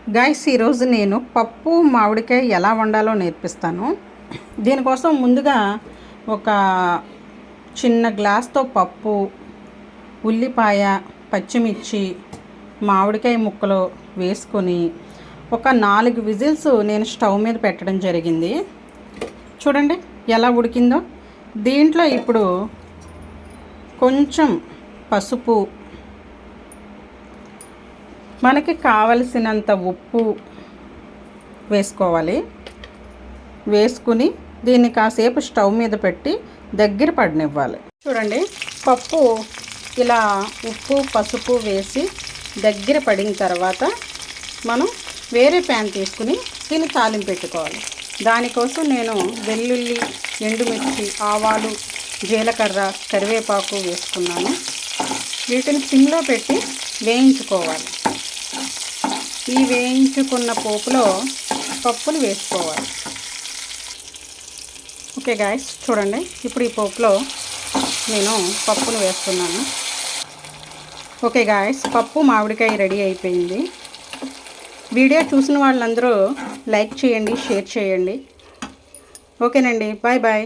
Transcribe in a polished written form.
Guys, ఈరోజు నేను పప్పు మామిడికాయ ఎలా వండాలో నేర్పిస్తాను. దీనికోసం ముందుగా ఒక చిన్న గ్లాస్తో పప్పు, ఉల్లిపాయ, పచ్చిమిర్చి, మామిడికాయ ముక్కలు వేసుకొని ఒక 4 విజిల్స్ నేను స్టవ్ మీద పెట్టడం జరిగింది. చూడండి ఎలా ఉడికిందో. దీంట్లో ఇప్పుడు కొంచెం పసుపు, మనకి కావలసినంత ఉప్పు వేసుకోవాలి. వేసుకుని దీన్ని కాసేపు స్టవ్ మీద పెట్టి దగ్గర పడనివ్వాలి. చూడండి, పప్పు ఇలా ఉప్పు పసుపు వేసి దగ్గర పడిన తర్వాత మనం వేరే ప్యాన్ తీసుకుని దీన్ని తాలింపు పెట్టుకోవాలి. దానికోసం నేను వెల్లుల్లి, ఎండుమిర్చి, ఆవాలు, జీలకర్ర, కరివేపాకు వేసుకున్నాను. వీటిని సిమ్లో పెట్టి వేయించుకోవాలి. ఈ వేయించుకున్న పోపులో పప్పులు వేసుకోవాలి. ఓకే గాయస్, చూడండి ఇప్పుడు ఈ పోపులో నేను పప్పును వేస్తున్నాను. ఓకే గాయస్, పప్పు మామిడికాయ రెడీ అయిపోయింది. వీడియో చూసిన వాళ్ళందరూ లైక్ చేయండి, షేర్ చేయండి. ఓకేనండి, బాయ్ బాయ్.